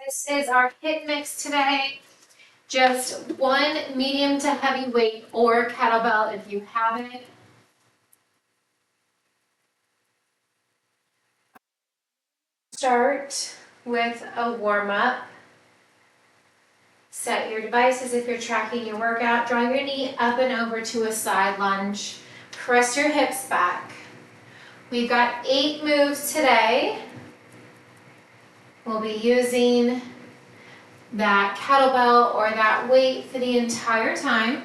This is our HIIT mix today. Just one medium to heavy weight or kettlebell if you have it. Start with a warm-up. Set your devices if you're tracking your workout. Draw your knee up and over to a side lunge. Press your hips back. We've got 8 moves today. We'll be using that kettlebell or that weight for the entire time.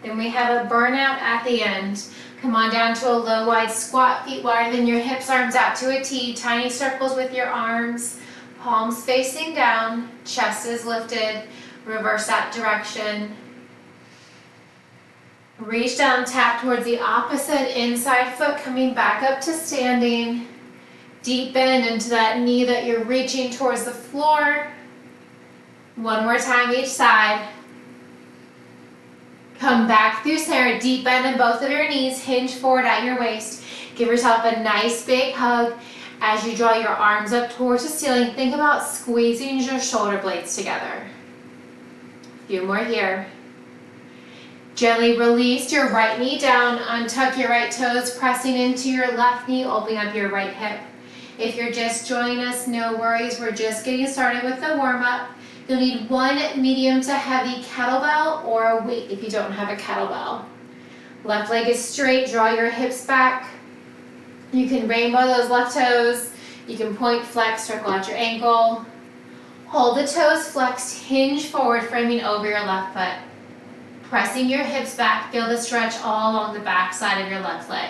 Then we have a burnout at the end. Come on down to a low wide squat, feet wider than your hips, arms out to a T, tiny circles with your arms, palms facing down, chest is lifted, reverse that direction. Reach down, tap towards the opposite inside foot, coming back up to standing. Deep bend into that knee that you're reaching towards the floor. One more time each side. Come back through center, deep bend in both of your knees, hinge forward at your waist. Give yourself a nice big hug. As you draw your arms up towards the ceiling, think about squeezing your shoulder blades together. A few more here. Gently release your right knee down, untuck your right toes, pressing into your left knee, opening up your right hip. If you're just joining us, no worries, we're just getting started with the warm-up. You'll need one medium to heavy kettlebell or a weight if you don't have a kettlebell. Left leg is straight, draw your hips back. You can rainbow those left toes. You can point, flex, circle out your ankle. Hold the toes flexed, hinge forward, framing over your left foot. Pressing your hips back, feel the stretch all along the back side of your left leg.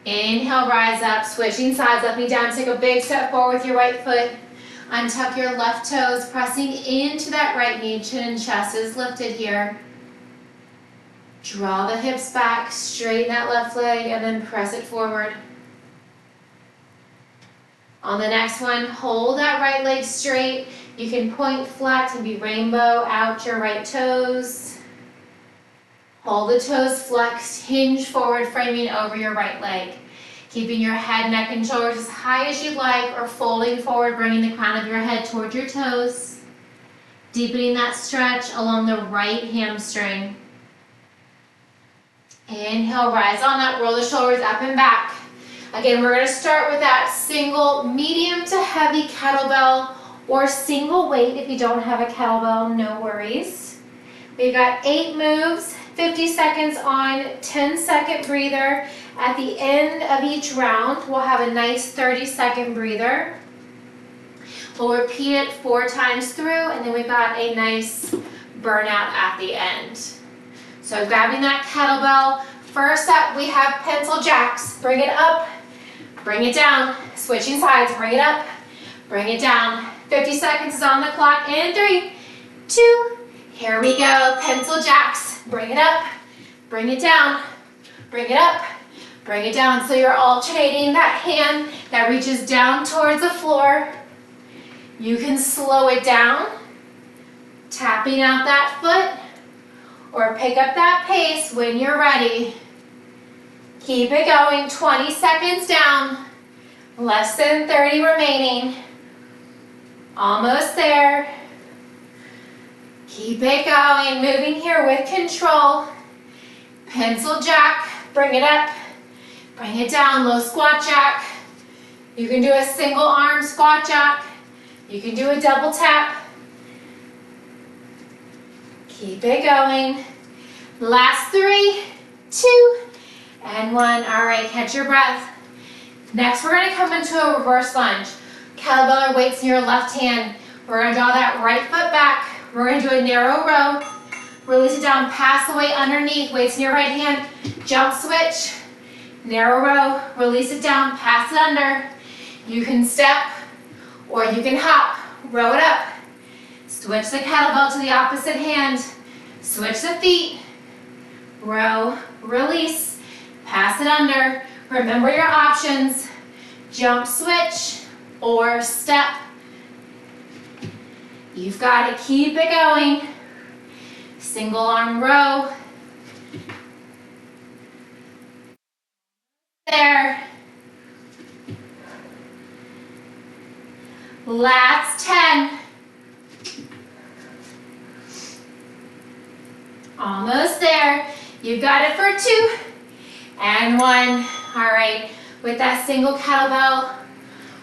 Inhale, rise up, switching sides, up and down. Take a big step forward with your right foot. Untuck your left toes, pressing into that right knee. Chin and chest is lifted here. Draw the hips back, straighten that left leg, and then press it forward. On the next one, hold that right leg straight. You can point, flex, and be rainbow out your right toes. Hold the toes flexed, hinge forward, framing over your right leg. Keeping your head, neck, and shoulders as high as you'd like, or folding forward, bringing the crown of your head towards your toes. Deepening that stretch along the right hamstring. Inhale, rise on up, roll the shoulders up and back. Again, we're going to start with that single medium to heavy kettlebell or single weight. If you don't have a kettlebell, no worries. We've got 8 moves, 50 seconds on, 10-second breather. At the end of each round, we'll have a nice 30-second breather. We'll repeat it 4 times through, and then we've got a nice burnout at the end. So grabbing that kettlebell. First up, we have pencil jacks. Bring it up, bring it down. Switching sides, bring it up, bring it down. 50 seconds is on the clock. In 3, 2, here we go. Pencil jacks. Bring it up, bring it down, bring it up, bring it down. So you're alternating that hand that reaches down towards the floor. You can slow it down, tapping out that foot, or pick up that pace when you're ready. Keep it going, 20 seconds down, less than 30 remaining. Almost there. Keep it going, moving here with control. Pencil jack, bring it up, bring it down, low squat jack. You can do a single arm squat jack. You can do a double tap. Keep it going. Last 3, 2, and 1. All right, catch your breath. Next, we're gonna come into a reverse lunge. Kettlebell or weights in your left hand. We're gonna draw that right foot back. We're gonna do a narrow row. Release it down, pass the weight underneath, weights in your right hand. Jump switch, narrow row, release it down, pass it under. You can step or you can hop, row it up. Switch the kettlebell to the opposite hand. Switch the feet, row, release, pass it under. Remember your options, jump switch or step. You've got to keep it going. Single arm row. There. Last 10. Almost there. You've got it for 2 and 1. All right, with that single kettlebell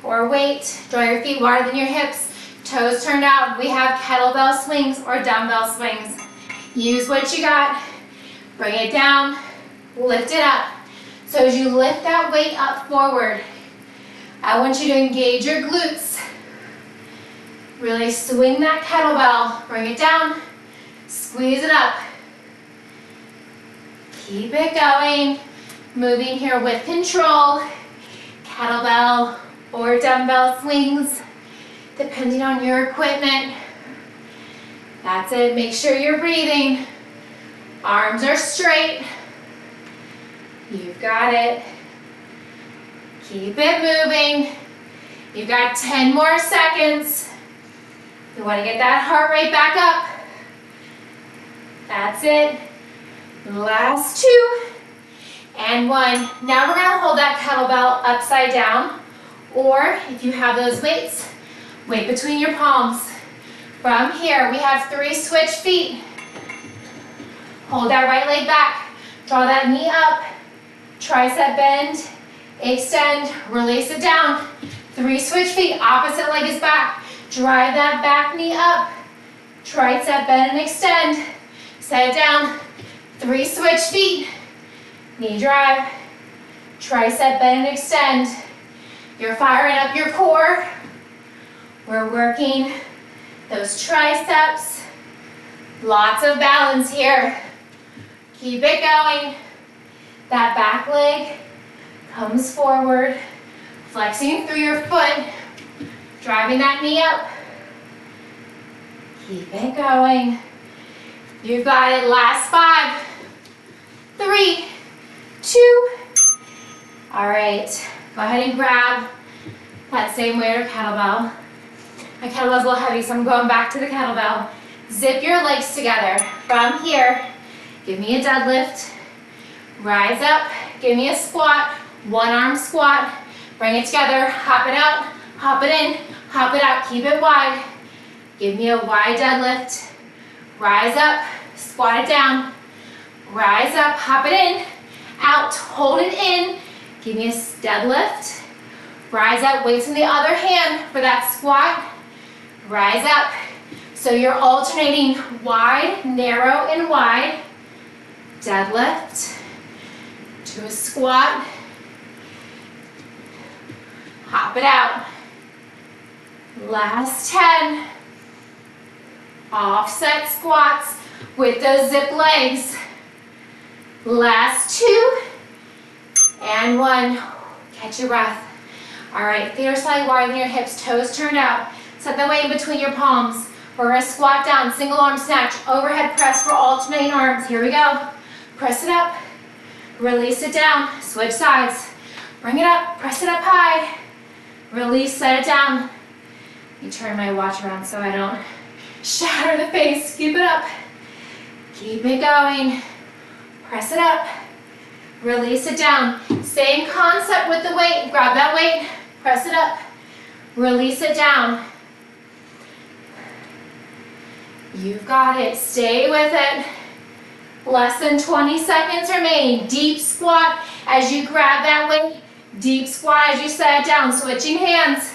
or weight, draw your feet wider than your hips, toes turned out. We have kettlebell swings or dumbbell swings. Use what you got. Bring it down, lift it up. So as you lift that weight up forward, I want you to engage your glutes. Really swing that kettlebell, bring it down, squeeze it up. Keep it going. Moving here with control. Kettlebell or dumbbell swings, depending on your equipment. That's it. Make sure you're breathing. Arms are straight. You've got it. Keep it moving. You've got 10 more seconds. You want to get that heart rate back up. That's it. Last 2 and 1. Now we're going to hold that kettlebell upside down, or if you have those weights, weight between your palms. From here, we have 3 switch feet. Hold that right leg back. Draw that knee up. Tricep bend. Extend. Release it down. 3 switch feet. Opposite leg is back. Drive that back knee up. Tricep bend and extend. Set it down. 3 switch feet. Knee drive. Tricep bend and extend. You're firing up your core. We're working those triceps. Lots of balance here. Keep it going. That back leg comes forward, flexing through your foot, driving that knee up. Keep it going. You've got it. Last 5, 3, 2. All right, go ahead and grab that same weight or kettlebell. My kettlebell's a little heavy, so I'm going back to the kettlebell. Zip your legs together. From here, give me a deadlift. Rise up, give me a squat, 1 arm squat. Bring it together, hop it out, hop it in, hop it out, keep it wide. Give me a wide deadlift. Rise up, squat it down. Rise up, hop it in, out, hold it in. Give me a deadlift. Rise up, weights in the other hand for that squat. Rise up. So you're alternating wide, narrow, and wide. Deadlift to a squat. Hop it out. Last 10. Offset squats with those zip legs. Last 2 and 1. Catch your breath. All right, feet are slightly wider than your hips, toes turned out. Set the weight in between your palms. We're gonna squat down, single arm snatch, overhead press for alternating arms. Here we go. Press it up, release it down, switch sides. Bring it up, press it up high. Release, set it down. Let me turn my watch around so I don't shatter the face. Keep it up. Keep it going. Press it up. Release it down. Same concept with the weight. Grab that weight, press it up. Release it down. You've got it. Stay with it. Less than 20 seconds remain. Deep squat as you grab that weight. Deep squat as you set it down. Switching hands.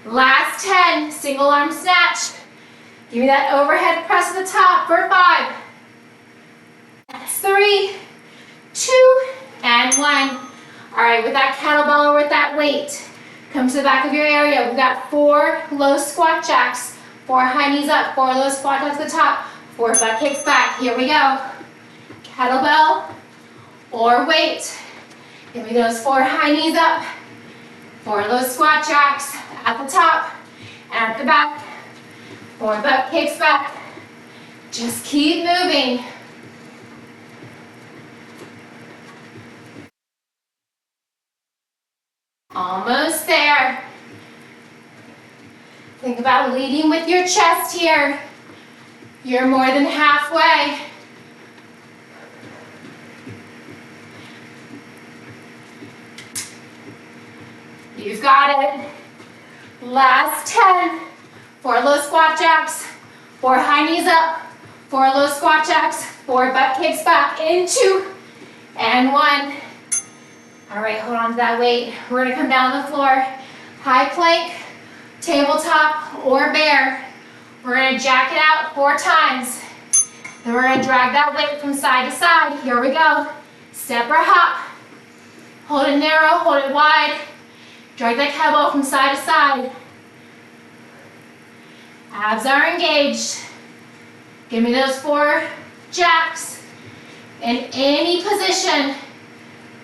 Last 10. Single arm snatch. Give me that overhead press at the top for 5, 3, 2, and 1. All right, with that kettlebell or with that weight, come to the back of your area. We've got 4 low squat jacks, 4 high knees up, 4 low squat jacks at the top, 4 butt kicks back. Here we go. Kettlebell or weight. Give me those 4 high knees up, 4 low squat jacks at the top and at the back. 4 butt kicks back. Just keep moving. Almost there. Think about leading with your chest here. You're more than halfway. You've got it. Last 10. 4 low squat jacks, 4 high knees up, 4 low squat jacks, 4 butt kicks back in 2 and 1. All right, hold on to that weight. We're gonna come down the floor, high plank, tabletop, or bear. We're gonna jack it out 4 times. Then we're gonna drag that weight from side to side. Here we go. Step or hop. Hold it narrow, hold it wide. Drag that kettlebell from side to side. Abs are engaged. Give me those 4 jacks in any position.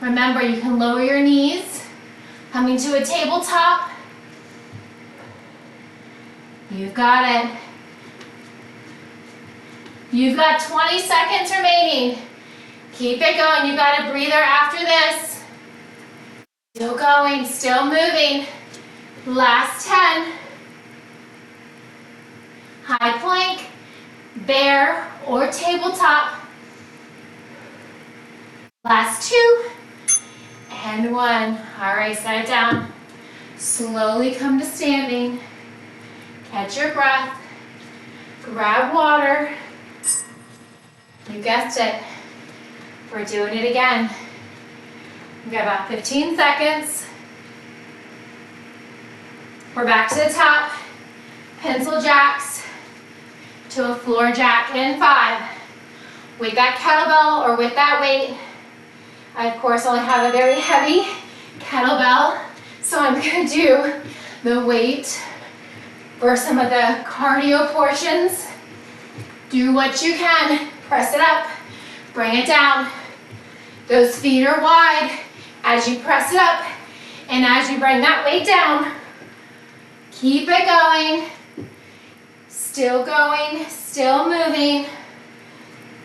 Remember, you can lower your knees, coming to a tabletop. You've got it. You've got 20 seconds remaining. Keep it going. You've got a breather after this. Still going, still moving. Last 10. High plank, bear, or tabletop. Last 2 and 1. All right, set it down. Slowly come to standing. Catch your breath. Grab water. You guessed it. We're doing it again. We've got about 15 seconds. We're back to the top. Pencil jacks to a floor jack in 5. With that kettlebell or with that weight, I of course only have a very heavy kettlebell, so I'm gonna do the weight for some of the cardio portions. Do what you can, press it up, bring it down. Those feet are wide as you press it up, and as you bring that weight down, keep it going. Still going, still moving.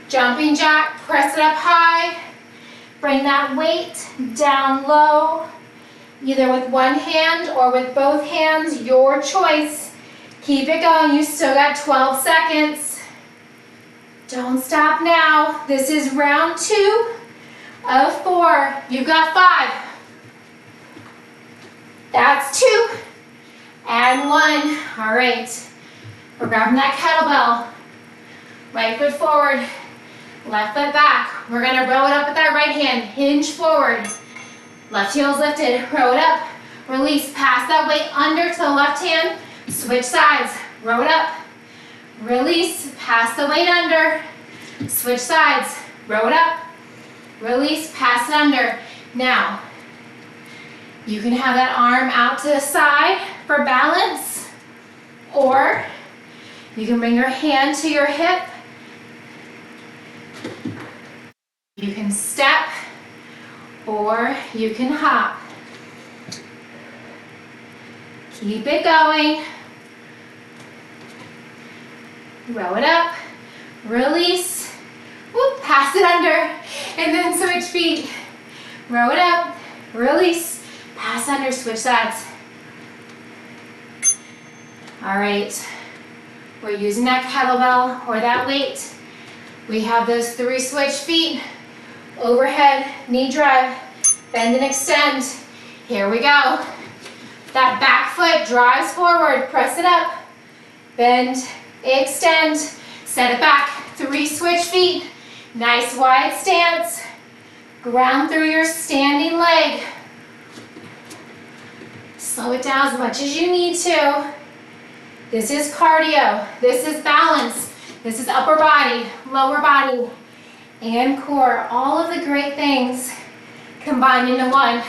Jumping jack, press it up high. Bring that weight down low, either with one hand or with both hands, your choice. Keep it going, you still got 12 seconds. Don't stop now. This is round 2 of 4. You've got 5. That's 2 and 1. All right. We're grabbing that kettlebell. Right foot forward, left foot back. We're gonna row it up with that right hand. Hinge forward. Left heel's lifted. Row it up. Release. Pass that weight under to the left hand. Switch sides. Row it up. Release. Pass the weight under. Switch sides. Row it up. Release. Pass it under. Now, you can have that arm out to the side for balance, or you can bring your hand to your hip. You can step, or you can hop. Keep it going. Row it up, release, whoop, pass it under, and then switch feet. Row it up, release, pass under, switch sides. All right. We're using that kettlebell or that weight. We have those 3 switch feet. Overhead, knee drive, bend and extend. Here we go. That back foot drives forward, press it up. Bend, extend, set it back. 3 switch feet. Nice wide stance. Ground through your standing leg. Slow it down as much as you need to. This is cardio, this is balance, this is upper body, lower body, and core. All of the great things combined into one.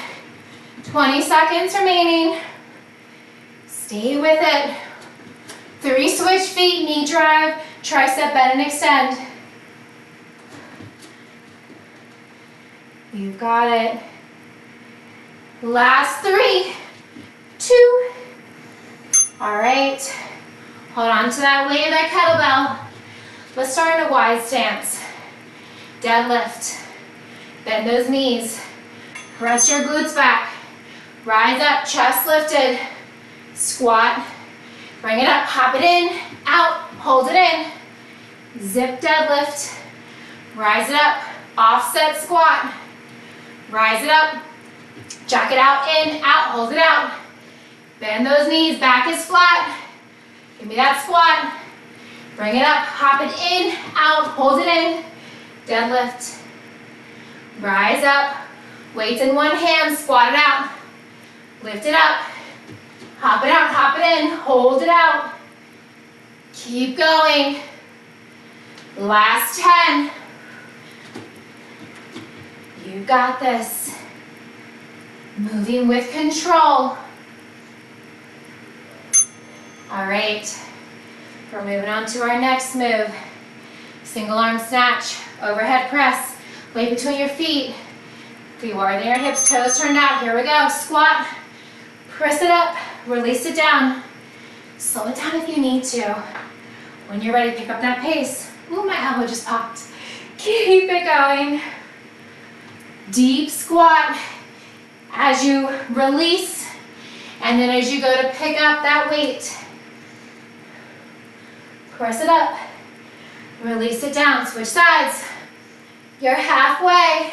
20 seconds remaining. Stay with it. 3 switch feet, knee drive, tricep bend and extend. You've got it. Last 3, 2. All right. Hold on to that weight of that kettlebell. Let's start in a wide stance. Deadlift. Bend those knees. Press your glutes back. Rise up, chest lifted. Squat. Bring it up, hop it in, out, hold it in. Zip deadlift. Rise it up, offset squat. Rise it up, jack it out, in, out, hold it out. Bend those knees, back is flat. Give me that squat. Bring it up, hop it in, out, hold it in. Deadlift. Rise up. Weights in one hand, squat it out. Lift it up. Hop it out, hop it in, hold it out. Keep going. Last 10. You got this. Moving with control. All right, we're moving on to our next move. Single arm snatch, overhead press, weight between your feet. If you are there, hips, toes turned out. Here we go, squat, press it up, release it down. Slow it down if you need to. When you're ready, pick up that pace. Ooh, my elbow just popped. Keep it going. Deep squat as you release, and then as you go to pick up that weight. Press it up, release it down, switch sides. You're halfway.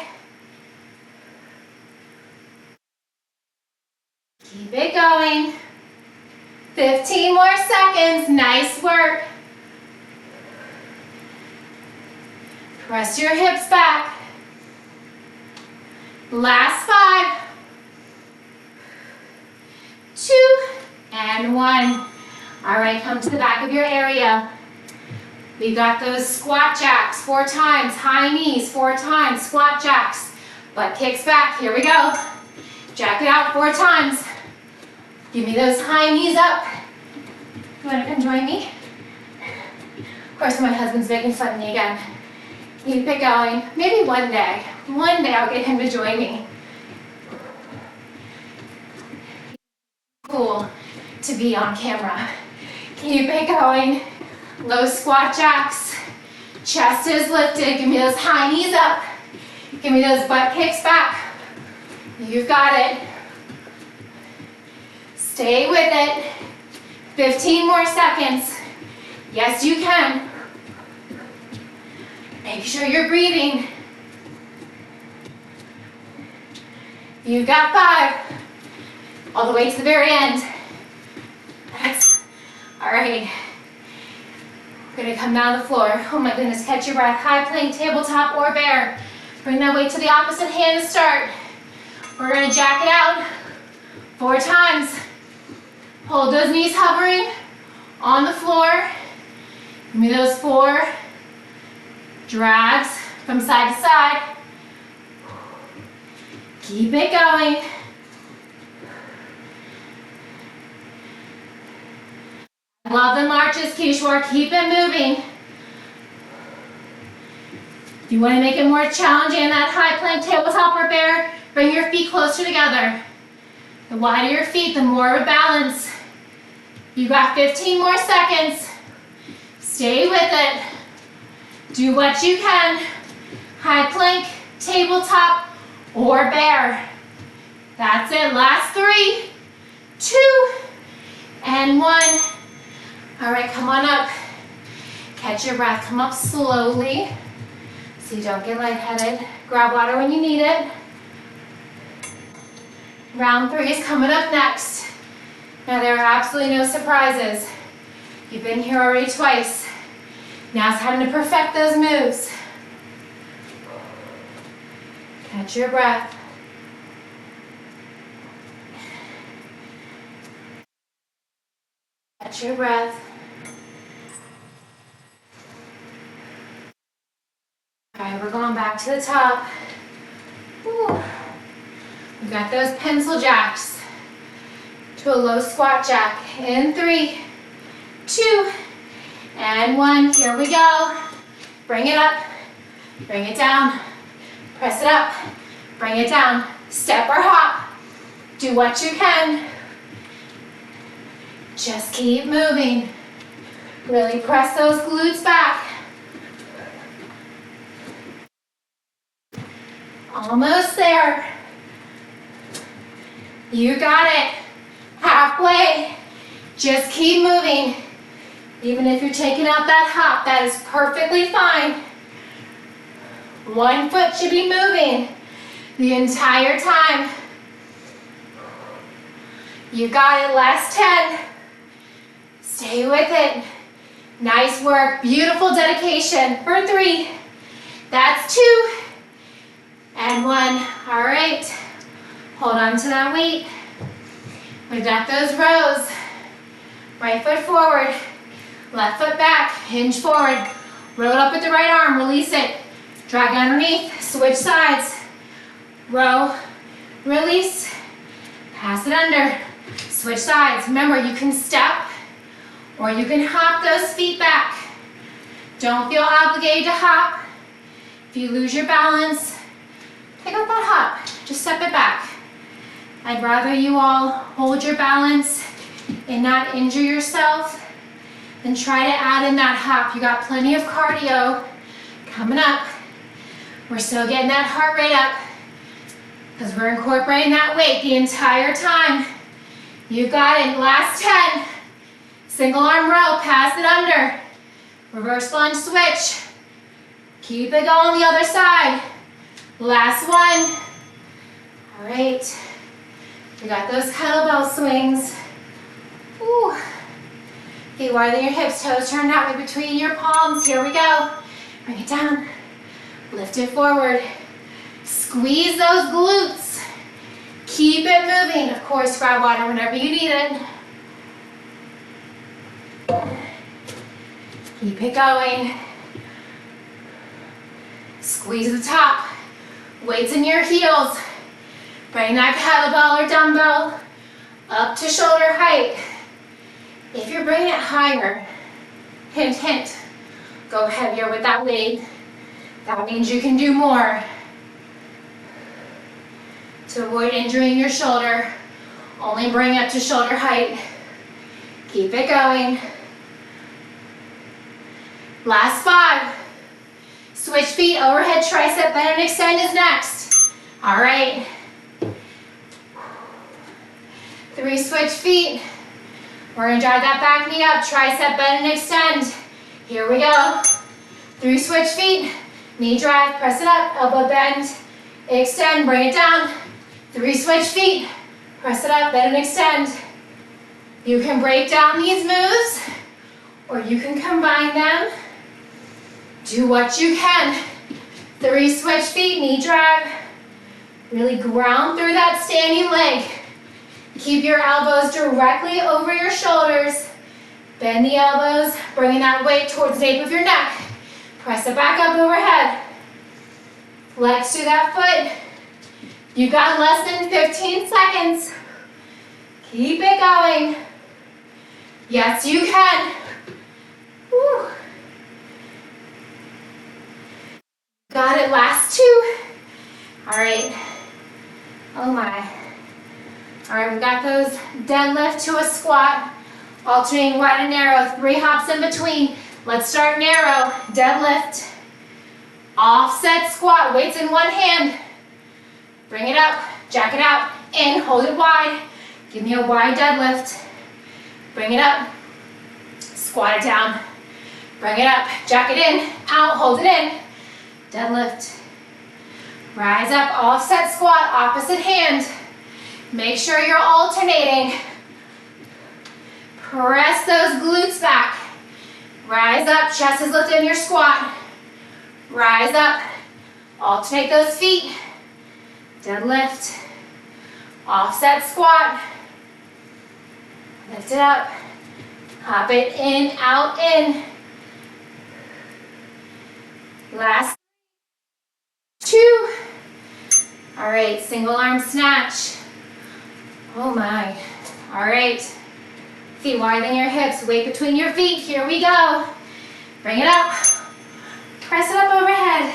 Keep it going. 15 more seconds, nice work. Press your hips back. Last 5, 2, and 1. All right, come to the back of your area. We've got those squat jacks 4 times, high knees 4 times, squat jacks. Butt kicks back, here we go. Jack it out 4 times. Give me those high knees up. You wanna come join me? Of course, my husband's making fun of me again. Keep it going. Maybe one day I'll get him to join me. Cool to be on camera. Keep it going. Low squat jacks. Chest is lifted. Give me those high knees up. Give me those butt kicks back. You've got it. Stay with it. 15 more seconds. Yes, you can. Make sure you're breathing. You've got 5. All the way to the very end. All right. We're gonna come down the floor. Oh my goodness, catch your breath. High plank, tabletop, or bear. Bring that weight to the opposite hand to start. We're gonna jack it out 4 times. Hold those knees hovering on the floor. Give me those 4 drags from side to side. Keep it going. Love the marches, Kishore. Keep it moving. If you want to make it more challenging in that high plank, tabletop, or bear, bring your feet closer together. The wider your feet, the more of a balance. You got 15 more seconds. Stay with it. Do what you can. High plank, tabletop, or bear. That's it. Last 3, 2, and 1. All right, come on up. Catch your breath. Come up slowly so you don't get lightheaded. Grab water when you need it. Round 3 is coming up next. Now, there are absolutely no surprises. You've been here already twice. Now it's time to perfect those moves. Catch your breath. Catch your breath. All right, we're going back to the top. Woo. We've got those pencil jacks to a low squat jack. In 3, 2, and 1. Here we go. Bring it up, bring it down, press it up, bring it down. Step or hop. Do what you can. Just keep moving. Really press those glutes back. Almost there. You got it. Halfway. Just keep moving. Even if you're taking out that hop, that is perfectly fine. One foot should be moving the entire time. You got it, last 10. Stay with it. Nice work, beautiful dedication. For 3, that's 2, and 1. All right, hold on to that weight. We've got those rows. Right foot forward, left foot back, hinge forward. Row it up with the right arm, release it. Drag underneath, switch sides. Row, release, pass it under. Switch sides. Remember, you can step or you can hop those feet back. Don't feel obligated to hop. If you lose your balance, take out that hop. Just step it back. I'd rather you all hold your balance and not injure yourself than try to add in that hop. You got plenty of cardio coming up. We're still getting that heart rate up because we're incorporating that weight the entire time. You got it, last 10. Single arm row, pass it under. Reverse lunge switch. Keep it going the other side. Last 1. All right. We got those kettlebell swings. Ooh. Okay, widen your hips, toes turned out between your palms. Here we go. Bring it down. Lift it forward. Squeeze those glutes. Keep it moving. Of course, grab water whenever you need it. Keep it going. Squeeze the top. Weights in your heels. Bring that kettlebell or dumbbell up to shoulder height. If you're bringing it higher, hint, hint, go heavier with that weight. That means you can do more. To avoid injuring your shoulder, only bring it to shoulder height. Keep it going. Last 5. Switch feet, overhead tricep bend and extend is next. All right. 3 switch feet. We're gonna drive that back knee up, tricep bend and extend. Here we go. 3 switch feet, knee drive, press it up, elbow bend, extend, bring it down. 3 switch feet, press it up, bend and extend. You can break down these moves or you can combine them. Do what you can. 3 switch feet, knee drive. Really ground through that standing leg. Keep your elbows directly over your shoulders. Bend the elbows, bringing that weight towards the nape of your neck. Press it back up overhead. Flex through that foot. You got less than 15 seconds. Keep it going. Yes, you can. Woo. Got it, last 2. All right. Oh my. All right, we've got those deadlift to a squat. Alternating wide and narrow, 3 hops in between. Let's start narrow, deadlift. Offset squat, weights in one hand. Bring it up, jack it out, in, hold it wide. Give me a wide deadlift. Bring it up, squat it down. Bring it up, jack it in, out, hold it in. Deadlift. Rise up, offset squat, opposite hand. Make sure you're alternating. Press those glutes back. Rise up, chest is lifted in your squat. Rise up, alternate those feet. Deadlift, offset squat. Lift it up, hop it in, out, in. Last 2. All right, single arm snatch. Oh my. All right. Feet widen your hips, weight between your feet. Here we go. Bring it up. Press it up overhead.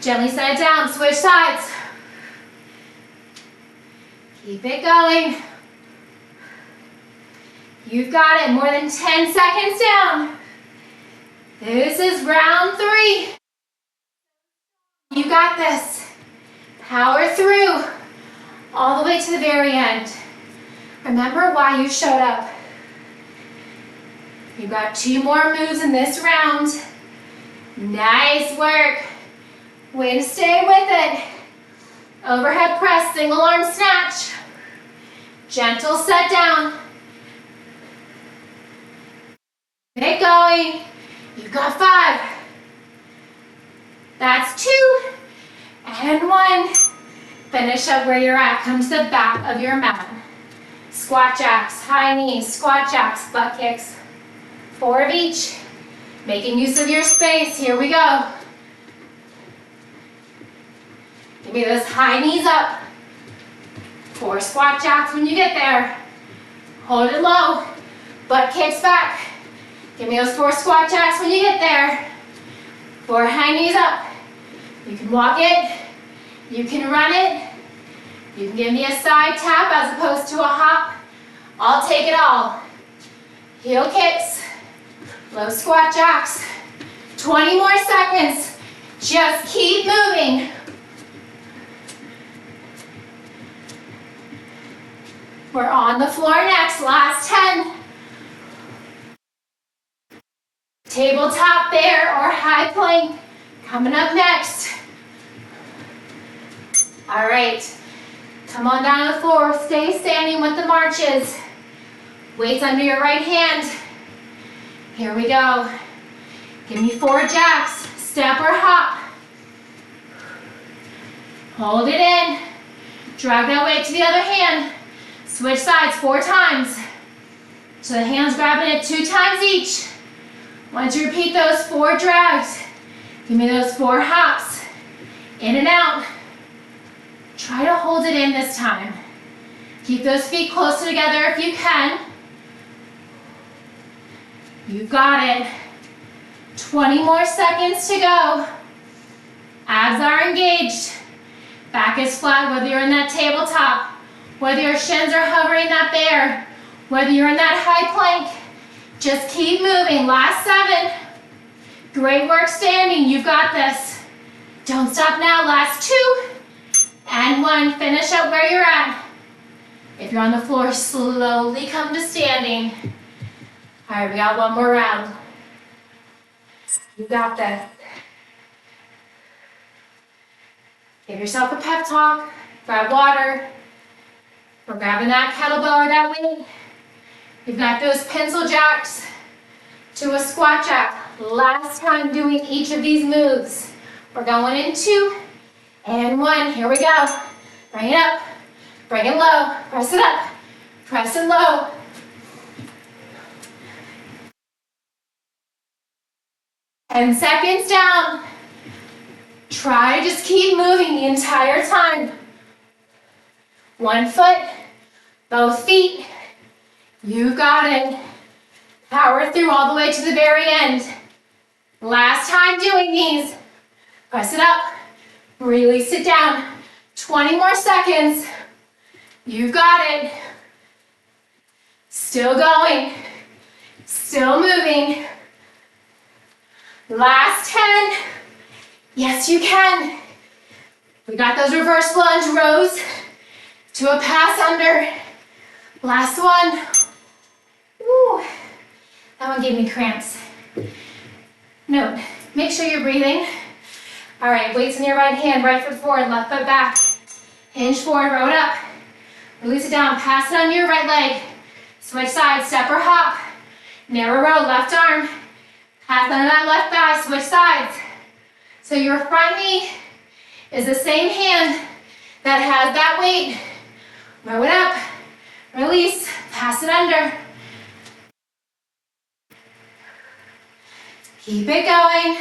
Gently set it down, switch sides. Keep it going. You've got it, more than 10 seconds down. This is round 3. You got this. Power through all the way to the very end. Remember why you showed up. You've got 2 more moves in this round. Nice work. Way to stay with it. Overhead press, single arm snatch. Gentle set down. Keep going. You've got 5. That's 2. And 1. Finish up where you're at. Come to the back of your mat. Squat jacks, high knees, squat jacks, butt kicks. 4 of each. Making use of your space. Here we go. Give me those high knees up. 4 squat jacks when you get there. Hold it low. Butt kicks back. Give me those 4 squat jacks when you get there. 4 high knees up. You can walk it. You can run it. You can give me a side tap as opposed to a hop. I'll take it all. Heel kicks. Low squat jacks. 20 more seconds. Just keep moving. We're on the floor next. Last 10. Tabletop bear or high plank coming up next. All right. Come on down to the floor. Stay standing with the marches. Weights under your right hand. Here we go. Give me 4 jacks. Step or hop. Hold it in. Drag that weight to the other hand. Switch sides 4 times. So the hand's grabbing it 2 times each. Once you repeat those 4 drags, give me those 4 hops. In and out. Try to hold it in this time. Keep those feet closer together if you can. You've got it. 20 more seconds to go. Abs are engaged. Back is flat, whether you're in that tabletop, whether your shins are hovering that bear, whether you're in that high plank. Just keep moving. Last 7. Great work standing. You've got this. Don't stop now. Last 2. And 1. Finish up where you're at. If you're on the floor, slowly come to standing. All right, we got 1 more round. You got this. Give yourself a pep talk. Grab water. We're grabbing that kettlebell or that weight. You've got those pencil jacks to a squat jack. Last time doing each of these moves. We're going in 2 and 1. Here we go. Bring it up. Bring it low. Press it up. Press it low. And seconds down. Try to just keep moving the entire time. 1 foot, both feet. You got it. Power through all the way to the very end. Last time doing these. Press it up. Release it down. 20 more seconds. You got it. Still going. Still moving. Last 10. Yes, you can. We got those reverse lunge rows to a pass under. Last 1. Woo. That one gave me cramps. Note, make sure you're breathing. All right, weights in your right hand, right foot forward, left foot back. Hinge forward, row it up. Release it down, pass it on your right leg. Switch sides, step or hop. Narrow row, left arm. Pass under that left thigh, switch sides. So your front knee is the same hand that has that weight. Row it up, release, pass it under. Keep it going.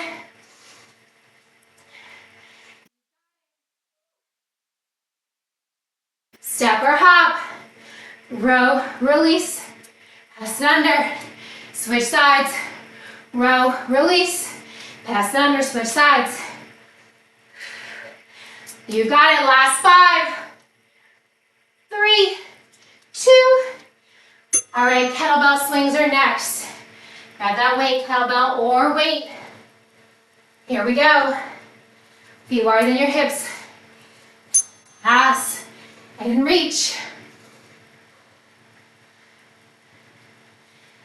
Step or hop, row, release, pass it under, switch sides, row, release, pass it under, switch sides. You got it, last 5, 3, 2. All right, kettlebell swings are next. Grab that weight, kettlebell or weight. Here we go. Feet wider than your hips. Pass and reach.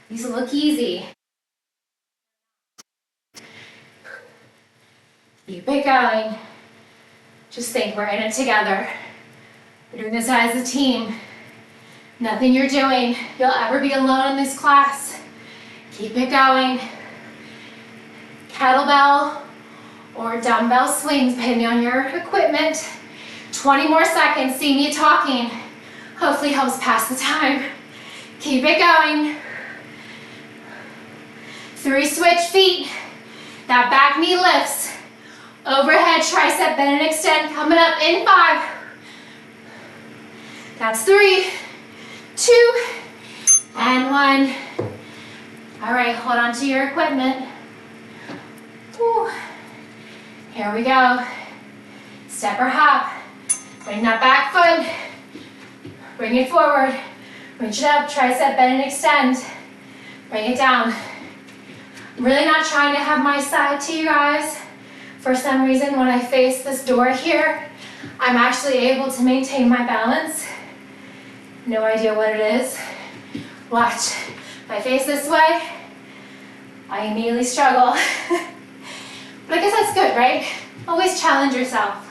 These look easy. Keep it going. Just think we're in it together. We're doing this as a team. Nothing you're doing, you'll ever be alone in this class. Keep it going. Kettlebell or dumbbell swings, depending on your equipment. 20 more seconds, see me talking. Hopefully helps pass the time. Keep it going. 3 switch feet. That back knee lifts. Overhead tricep bend and extend. Coming up in 5. That's 3, 2, and 1. All right, hold on to your equipment. Whew. Here we go. Step or hop. Bring that back foot. Bring it forward. Reach it up, tricep bend and extend. Bring it down. I'm really not trying to have my side to you guys. For some reason, when I face this door here, I'm actually able to maintain my balance. No idea what it is. Watch. If I face this way, I immediately struggle. But I guess that's good, right? Always challenge yourself.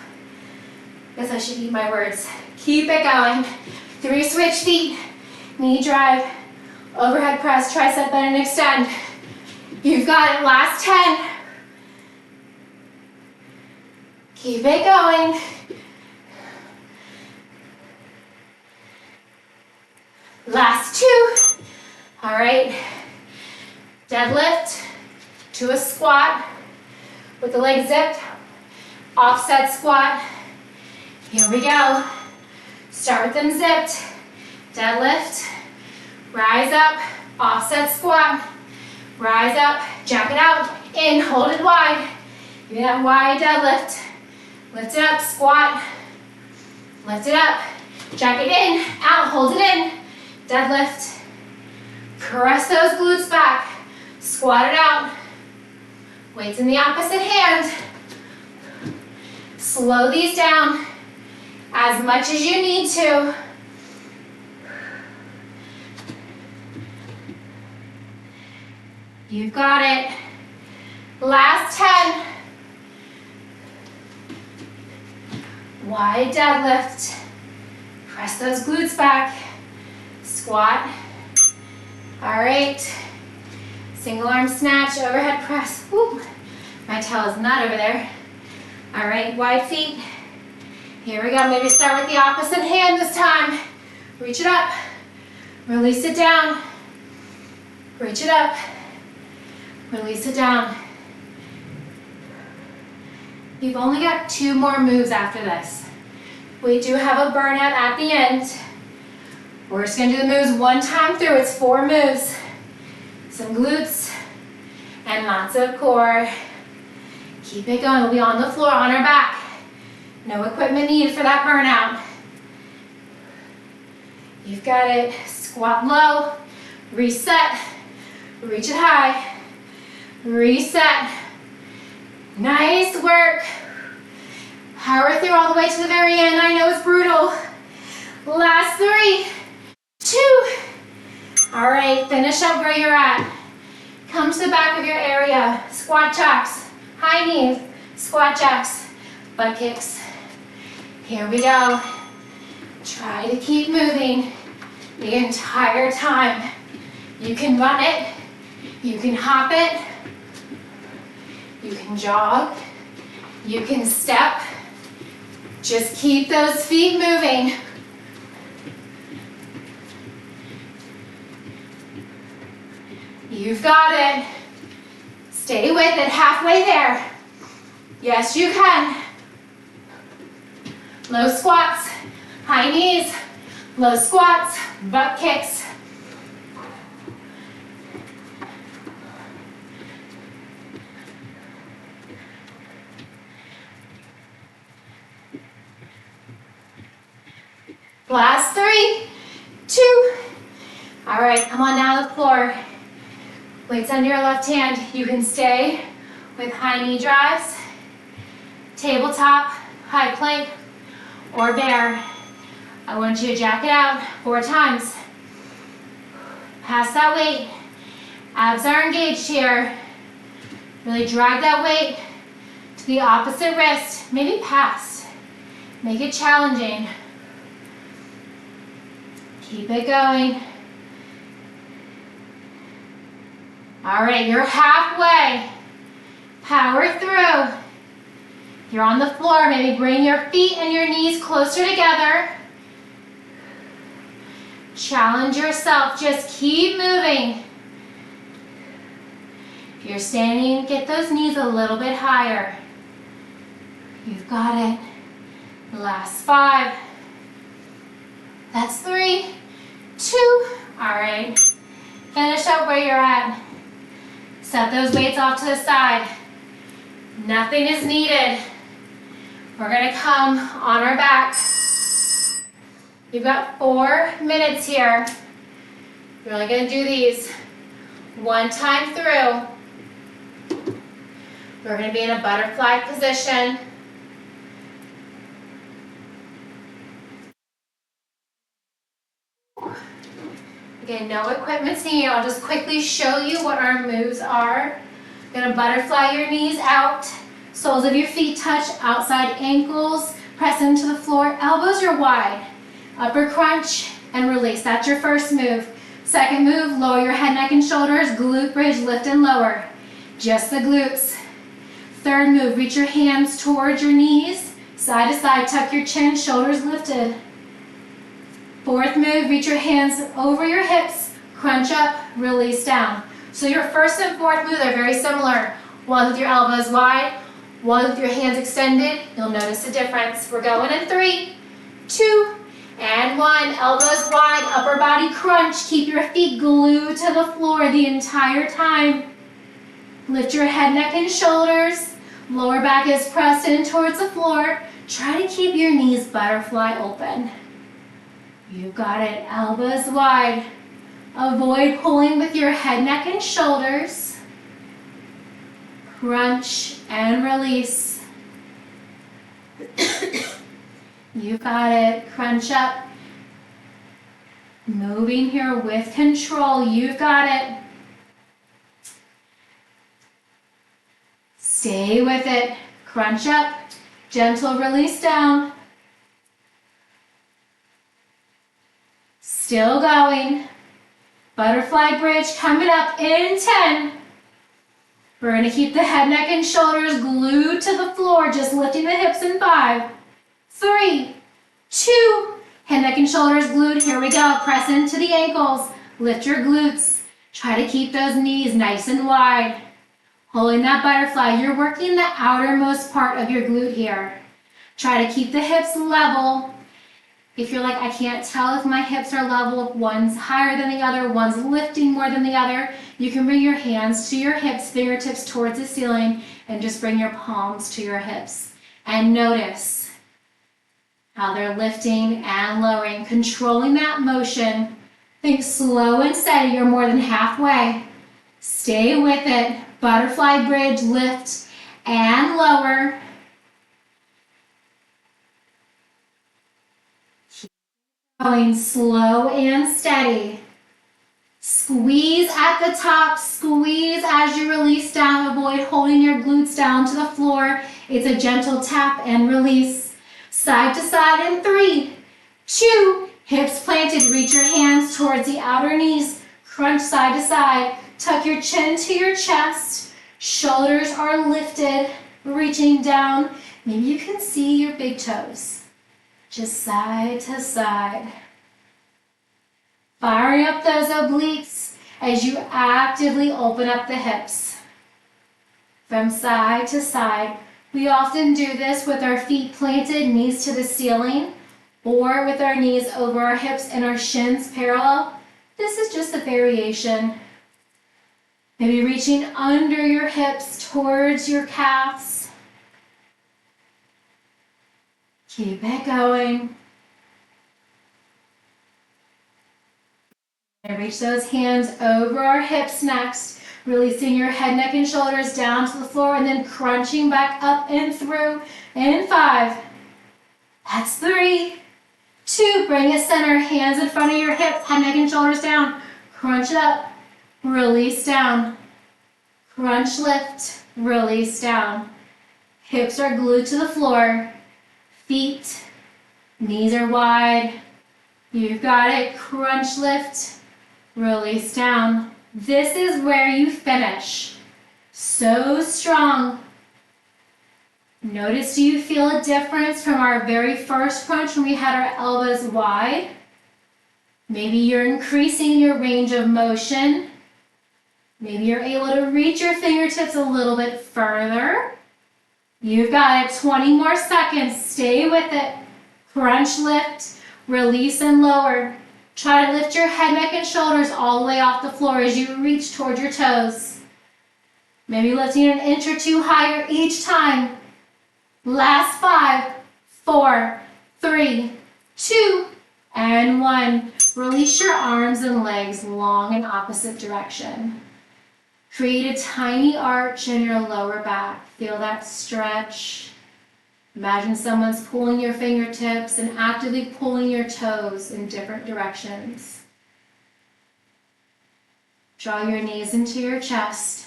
Guess I should eat my words. Keep it going. 3 switch feet, knee drive, overhead press, tricep bend and extend. You've got it, last 10. Keep it going. Last 2. All right. Deadlift to a squat with the legs zipped. Offset squat. Here we go. Start with them zipped. Deadlift. Rise up. Offset squat. Rise up. Jack it out. In. Hold it wide. Give me that wide deadlift. Lift it up. Squat. Lift it up. Jack it in. Out. Hold it in. Deadlift. Press those glutes back. Squat it out. Weights in the opposite hand. Slow these down as much as you need to. You've got it. Last 10. Wide deadlift. Press those glutes back. Squat. All right. Single arm snatch, overhead press. Woo. My tail is not over there. All right, wide feet. Here we go. Maybe start with the opposite hand this time. Reach it up. Release it down. Reach it up. Release it down. You've only got 2 more moves after this. We do have a burnout at the end. We're just gonna do the moves 1 time through. It's 4 moves. Some glutes and lots of core. Keep it going. We'll be on the floor, on our back. No equipment needed for that burnout. You've got it. Squat low. Reset. Reach it high. Reset. Nice work. Power through all the way to the very end. I know it's brutal. Last 3, 2. All right, finish up where you're at. Come to the back of your area. Squat jacks, high knees, squat jacks, butt kicks. Here we go. Try to keep moving the entire time. You can run it, you can hop it, you can jog, you can step. Just keep those feet moving. You've got it. Stay with it, halfway there. Yes, you can. Low squats, high knees, low squats, butt kicks. Last 3, 2. All right, come on down to the floor. Weights under your left hand. You can stay with high knee drives, tabletop, high plank, or bear. I want you to jack it out 4 times. Pass that weight. Abs are engaged here. Really drag that weight to the opposite wrist, maybe past. Make it challenging. Keep it going. All right, you're halfway. Power through. If you're on the floor, maybe bring your feet and your knees closer together. Challenge yourself, just keep moving. If you're standing, get those knees a little bit higher. You've got it. Last 5. That's 3, 2. All right. Finish up where you're at. Set those weights off to the side. Nothing is needed. We're gonna come on our back. You've got 4 minutes here. You're only gonna do these one time through. We're gonna be in a butterfly position. Again, no equipment needed. I'll just quickly show you what our moves are. You're gonna butterfly your knees out. Soles of your feet touch outside ankles. Press into the floor. Elbows are wide. Upper crunch and release. That's your first move. Second move, lower your head, neck, and shoulders. Glute bridge, lift and lower. Just the glutes. Third move, reach your hands towards your knees. Side to side, tuck your chin, shoulders lifted. Fourth move, reach your hands over your hips. Crunch up, release down. So your first and fourth move are very similar. One with your elbows wide, one with your hands extended. You'll notice the difference. We're going in 3, 2, and 1. Elbows wide, upper body crunch. Keep your feet glued to the floor the entire time. Lift your head, neck, and shoulders. Lower back is pressed in towards the floor. Try to keep your knees butterfly open. You got it. Elbows wide. Avoid pulling with your head, neck, and shoulders. Crunch and release. You got it. Crunch up. Moving here with control. You've got it. Stay with it. Crunch up. Gentle release down. Still going. Butterfly bridge coming up in 10. We're going to keep the head, neck, and shoulders glued to the floor, just lifting the hips in 5, 3, 2. Head, neck, and shoulders glued. Here we go. Press into the ankles. Lift your glutes. Try to keep those knees nice and wide. Holding that butterfly, you're working the outermost part of your glute here. Try to keep the hips level. If you're like, I can't tell if my hips are level, if one's higher than the other, one's lifting more than the other, you can bring your hands to your hips, fingertips towards the ceiling, and just bring your palms to your hips. And notice how they're lifting and lowering, controlling that motion. Think slow and steady, you're more than halfway. Stay with it. Butterfly bridge, lift and lower. Keep going slow and steady. Squeeze at the top, squeeze as you release down. Avoid holding your glutes down to the floor. It's a gentle tap and release. Side to side in 3, 2, hips planted. Reach your hands towards the outer knees. Crunch side to side. Tuck your chin to your chest. Shoulders are lifted, reaching down. Maybe you can see your big toes. Just side to side. Firing up those obliques as you actively open up the hips. From side to side. We often do this with our feet planted, knees to the ceiling, or with our knees over our hips and our shins parallel. This is just a variation. Maybe reaching under your hips towards your calves. Keep it going. And reach those hands over our hips next. Releasing your head, neck, and shoulders down to the floor and then crunching back up and through in 5. That's 3, 2. Bring it center. Hands in front of your hips, head, neck, and shoulders down. Crunch it up. Release down. Crunch, lift, release down. Hips are glued to the floor. Feet, knees are wide. You've got it. Crunch lift, release down. This is where you finish. So strong. Notice, do you feel a difference from our very first crunch when we had our elbows wide? Maybe you're increasing your range of motion. Maybe you're able to reach your fingertips a little bit further. You've got it. 20 more seconds. Stay with it. Crunch lift, release and lower. Try to lift your head, neck, and shoulders all the way off the floor as you reach toward your toes. Maybe lifting an inch or two higher each time. Last 5, 4, 3, 2, and 1. Release your arms and legs long in opposite direction. Create a tiny arch in your lower back. Feel that stretch. Imagine someone's pulling your fingertips and actively pulling your toes in different directions. Draw your knees into your chest.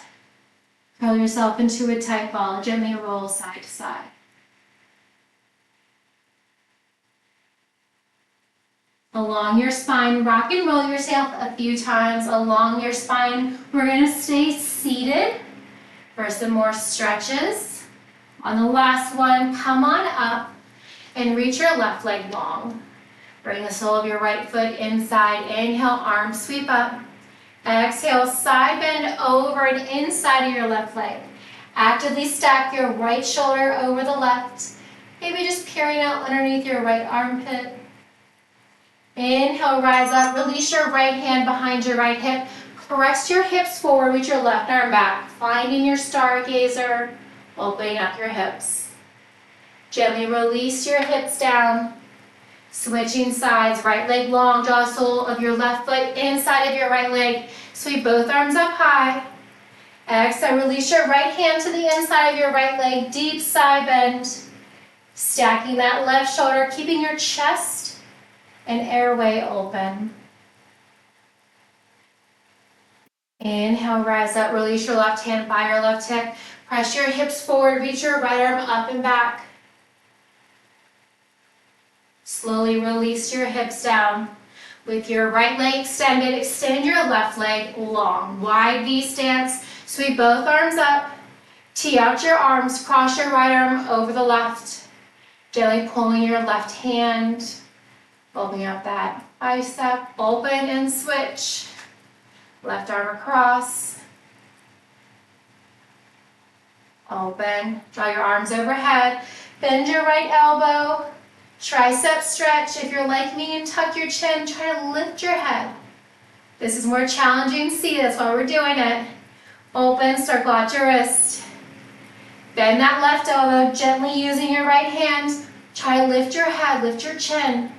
Curl yourself into a tight ball. Gently roll side to side. Along your spine, rock and roll yourself a few times along your spine. We're going to stay seated for some more stretches. On the last one, come on up and reach your left leg long. Bring the sole of your right foot inside. Inhale, arms sweep up. Exhale, side bend over and inside of your left leg. Actively stack your right shoulder over the left. Maybe just peering out underneath your right armpit. Inhale, rise up. Release your right hand behind your right hip. Press your hips forward with your left arm back. Finding your stargazer. Opening up your hips. Gently release your hips down. Switching sides. Right leg long. Draw the sole of your left foot inside of your right leg. Sweep both arms up high. Exhale, release your right hand to the inside of your right leg. Deep side bend. Stacking that left shoulder. Keeping your chest and airway open. Inhale, rise up. Release your left hand by your left hip. Press your hips forward. Reach your right arm up and back. Slowly release your hips down. With your right leg extended, extend your left leg long. Wide V stance. Sweep both arms up. Tee out your arms. Cross your right arm over the left. Gently pulling your left hand. Opening up that bicep. Open and switch. Left arm across. Open. Draw your arms overhead. Bend your right elbow. Tricep stretch. If you're like me and tuck your chin, try to lift your head. This is more challenging. See, that's why we're doing it. Open, circle out your wrist. Bend that left elbow, gently using your right hand. Try to lift your head, lift your chin.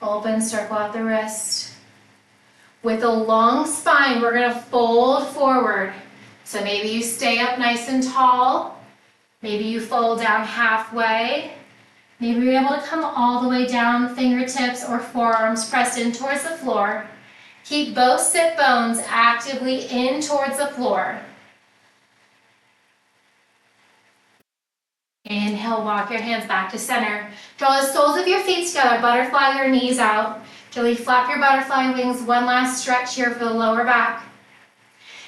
Open, circle out the wrist. With a long spine, we're going to fold forward. So maybe you stay up nice and tall. Maybe you fold down halfway. Maybe you're able to come all the way down, fingertips or forearms pressed in towards the floor. Keep both sit bones actively in towards the floor. Inhale, walk your hands back to center. Draw the soles of your feet together, butterfly your knees out. Gently flap your butterfly wings. One last stretch here for the lower back.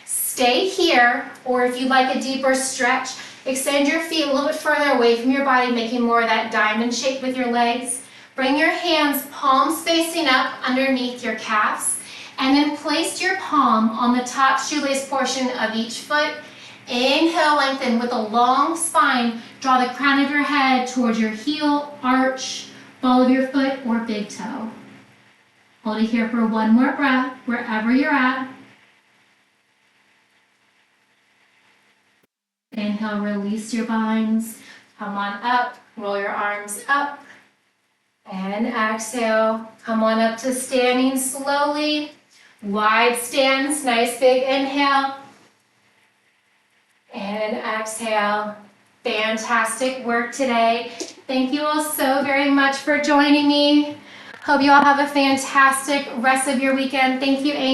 Stay here, or if you'd like a deeper stretch, extend your feet a little bit further away from your body, making more of that diamond shape with your legs. Bring your hands, palms facing up underneath your calves, and then place your palm on the top shoelace portion of each foot. Inhale, lengthen with a long spine. Draw the crown of your head towards your heel, arch, ball of your foot, or big toe. Hold it here for one more breath, wherever you're at. Inhale, release your binds. Come on up, roll your arms up. And exhale, come on up to standing slowly. Wide stance, nice big inhale. And exhale. Fantastic work today. Thank you all so very much for joining me. Hope you all have a fantastic rest of your weekend. Thank you, Amy.